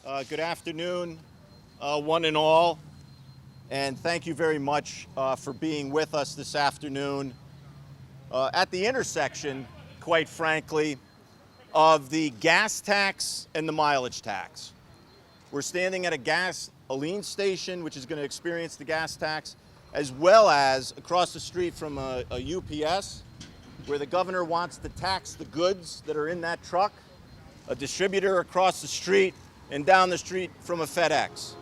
Good afternoon, one and all, and thank you very much for being with us this afternoon at the intersection, quite frankly, of the gas tax and the mileage tax. We're standing at a gasoline station, which is going to experience the gas tax, as well as across the street from a UPS, where the governor wants to tax the goods that are in that truck, a distributor across the street, and down the street from a FedEx.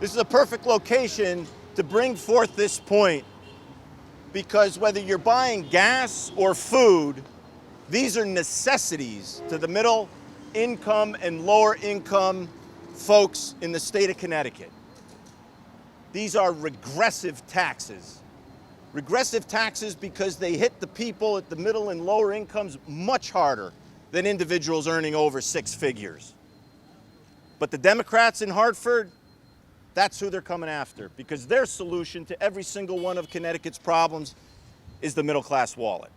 This is a perfect location to bring forth this point, because whether you're buying gas or food, these are necessities to the middle income and lower income folks in the state of Connecticut. These are regressive taxes. Regressive taxes because they hit the people at the middle and lower incomes much harder than individuals earning over six figures. But the Democrats in Hartford, that's who they're coming after, because their solution to every single one of Connecticut's problems is the middle class wallet.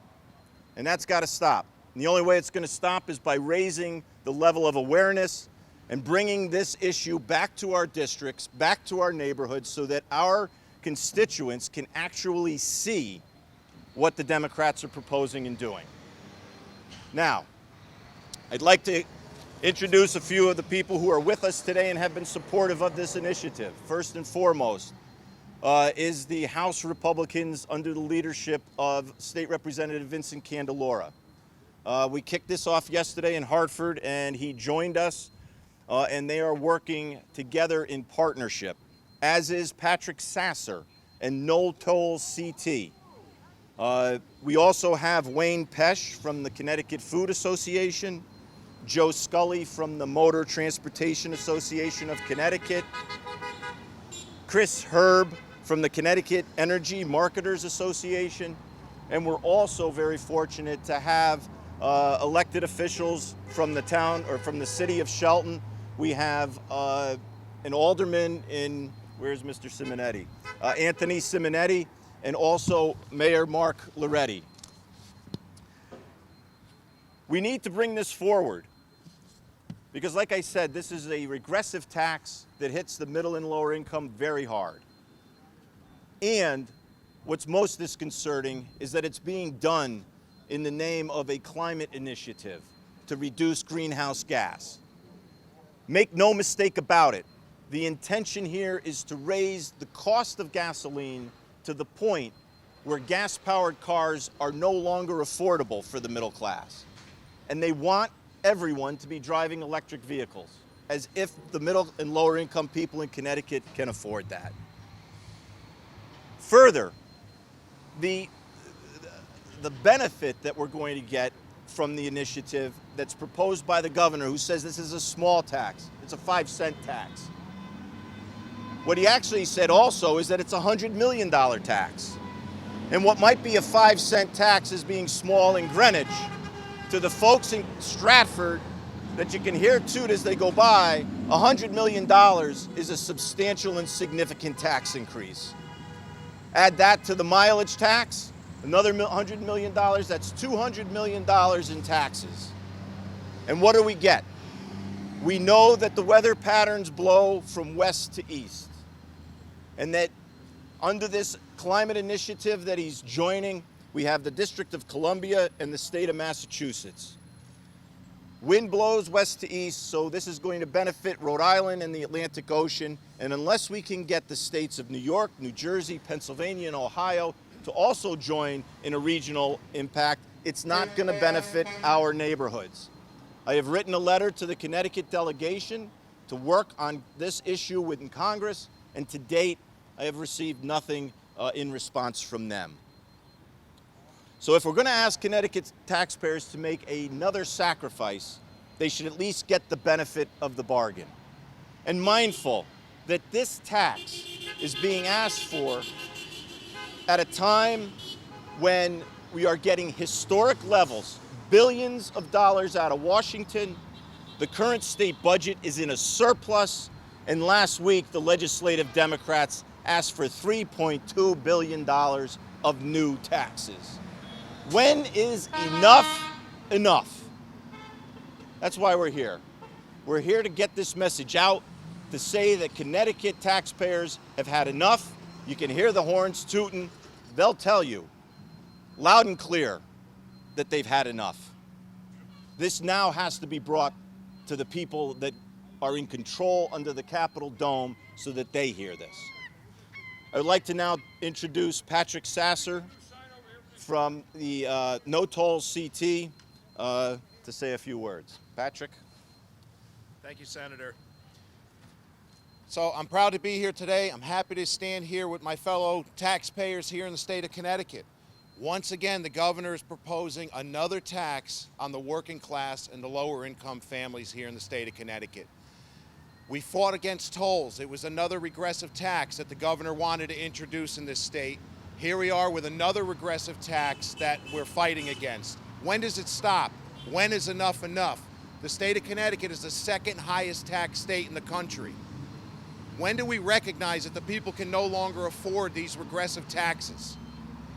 And that's got to stop. And the only way it's going to stop is by raising the level of awareness and bringing this issue back to our districts, back to our neighborhoods, so that our constituents can actually see what the Democrats are proposing and doing. Now, I'd like to introduce a few of the people who are with us today and have been supportive of this initiative. First and foremost is the House Republicans under the leadership of State Representative Vincent Candelora. We kicked this off yesterday in Hartford, and he joined us, and they are working together in partnership, as is Patrick Sasser and Noel Toll CT. We also have Wayne Pesch from the Connecticut Food Association, Joe Scully from the Motor Transportation Association of Connecticut, Chris Herb from the Connecticut Energy Marketers Association, and we're also very fortunate to have elected officials from the town or from the city of Shelton. We have an alderman in, where's Mr. Simonetti? Anthony Simonetti, and also Mayor Mark Loretti. We need to bring this forward because, like I said, this is a regressive tax that hits the middle and lower income very hard. And what's most disconcerting is that it's being done in the name of a climate initiative to reduce greenhouse gas. Make no mistake about it, the intention here is to raise the cost of gasoline to the point where gas-powered cars are no longer affordable for the middle class. And they want everyone to be driving electric vehicles, as if the middle and lower income people in Connecticut can afford that. Further, the benefit that we're going to get from the initiative that's proposed by the governor, who says this is a small tax, it's a 5-cent tax. What he actually said also is that it's a $100 million tax. And what might be a 5-cent tax is being small in Greenwich, to the folks in Stratford that you can hear toot as they go by, $100 million is a substantial and significant tax increase. Add that to the mileage tax, another $100 million, that's $200 million in taxes. And what do we get? We know that the weather patterns blow from west to east, and that under this climate initiative that he's joining, we have the District of Columbia and the state of Massachusetts. Wind blows west to east, so this is going to benefit Rhode Island and the Atlantic Ocean. And unless we can get the states of New York, New Jersey, Pennsylvania, and Ohio to also join in a regional impact, it's not going to benefit our neighborhoods. I have written a letter to the Connecticut delegation to work on this issue within Congress, and to date, I have received nothing in response from them. So if we're going to ask Connecticut taxpayers to make another sacrifice, they should at least get the benefit of the bargain. And mindful that this tax is being asked for at a time when we are getting historic levels, billions of dollars out of Washington. The current state budget is in a surplus, and last week the legislative Democrats asked for $3.2 billion of new taxes. When is enough enough? That's why we're here. We're here to get this message out, to say that Connecticut taxpayers have had enough. You can hear the horns tooting. They'll tell you loud and clear that they've had enough. This now has to be brought to the people that are in control under the Capitol dome so that they hear this. I would like to now introduce Patrick Sasser from the No Tolls CT to say a few words. Patrick. Thank you, Senator. So I'm proud to be here today. I'm happy to stand here with my fellow taxpayers here in the state of Connecticut. Once again, the governor is proposing another tax on the working class and the lower income families here in the state of Connecticut. We fought against tolls. It was another regressive tax that the governor wanted to introduce in this state. Here we are with another regressive tax that we're fighting against. When does it stop? When is enough enough? The state of Connecticut is the second highest tax state in the country. When do we recognize that the people can no longer afford these regressive taxes?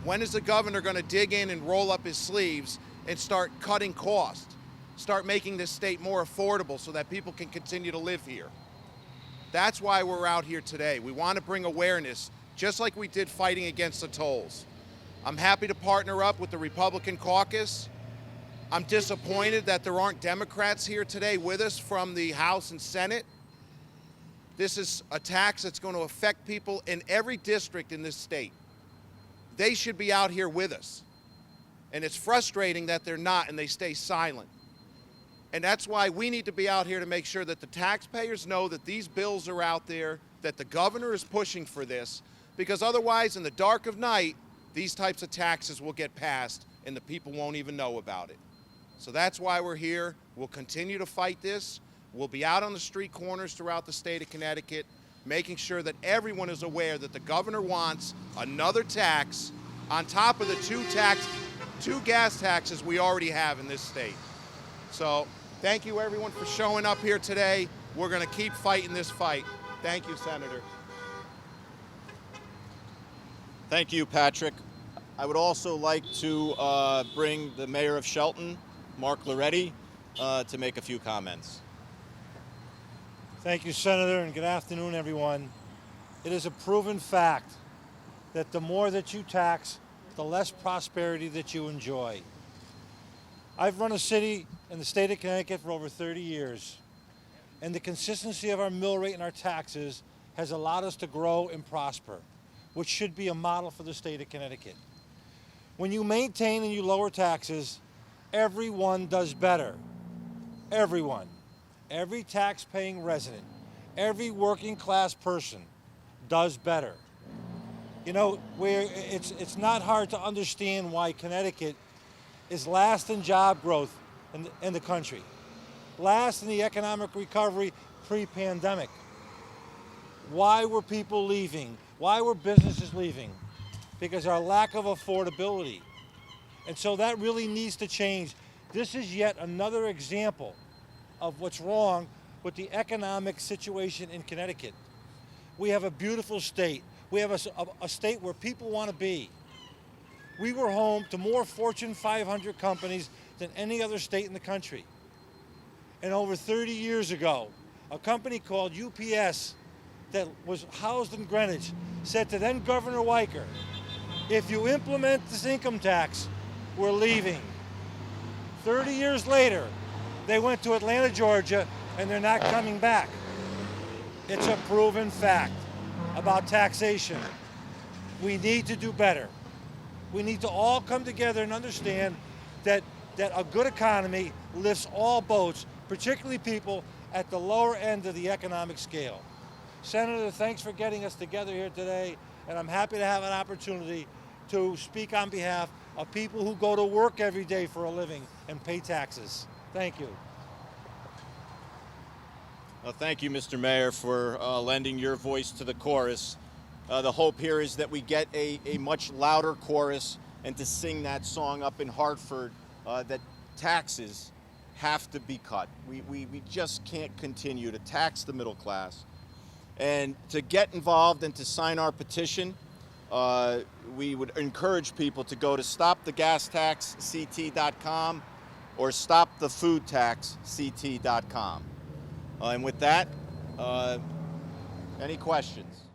When is the governor going to dig in and roll up his sleeves and start cutting costs? Start making this state more affordable so that people can continue to live here? That's why we're out here today. We want to bring awareness, just like we did fighting against the tolls. I'm happy to partner up with the Republican caucus. I'm disappointed that there aren't Democrats here today with us from the House and Senate. This is a tax that's going to affect people in every district in this state. They should be out here with us. And it's frustrating that they're not and they stay silent. And that's why we need to be out here to make sure that the taxpayers know that these bills are out there, that the governor is pushing for this, because otherwise in the dark of night, these types of taxes will get passed and the people won't even know about it. So that's why we're here. We'll continue to fight this. We'll be out on the street corners throughout the state of Connecticut, making sure that everyone is aware that the governor wants another tax on top of the two gas taxes we already have in this state. So thank you everyone for showing up here today. We're going to keep fighting this fight. Thank you, Senator. Thank you, Patrick. I would also like to bring the mayor of Shelton, Mark Loretti, to make a few comments. Thank you, Senator, and good afternoon, everyone. It is a proven fact that the more that you tax, the less prosperity that you enjoy. I've run a city in the state of Connecticut for over 30 years, and the consistency of our mill rate and our taxes has allowed us to grow and prosper, which should be a model for the state of Connecticut. When you maintain and you lower taxes, everyone does better. Everyone. Every tax-paying resident, every working class person does better. You know, it's not hard to understand why Connecticut is last in job growth in the country, last in the economic recovery pre-pandemic. Why were people leaving? Why were businesses leaving? Because our lack of affordability. And so that really needs to change. This is yet another example of what's wrong with the economic situation in Connecticut. We have a beautiful state. We have a state where people want to be. We were home to more Fortune 500 companies than any other state in the country. And over 30 years ago, a company called UPS that was housed in Greenwich said to then Governor Weicker, if you implement this income tax, we're leaving. 30 years later, they went to Atlanta, Georgia, and they're not coming back. It's a proven fact about taxation. We need to do better. We need to all come together and understand that a good economy lifts all boats, particularly people at the lower end of the economic scale. Senator, thanks for getting us together here today, and I'm happy to have an opportunity to speak on behalf of people who go to work every day for a living and pay taxes. Thank you. Well, thank you, Mr. Mayor, for lending your voice to the chorus. The hope here is that we get a much louder chorus and to sing that song up in Hartford that taxes have to be cut. We just can't continue to tax the middle class. And to get involved and to sign our petition, we would encourage people to go to stopthegasta.ct.com or stopthefoodtaxct.com. And with that, any questions?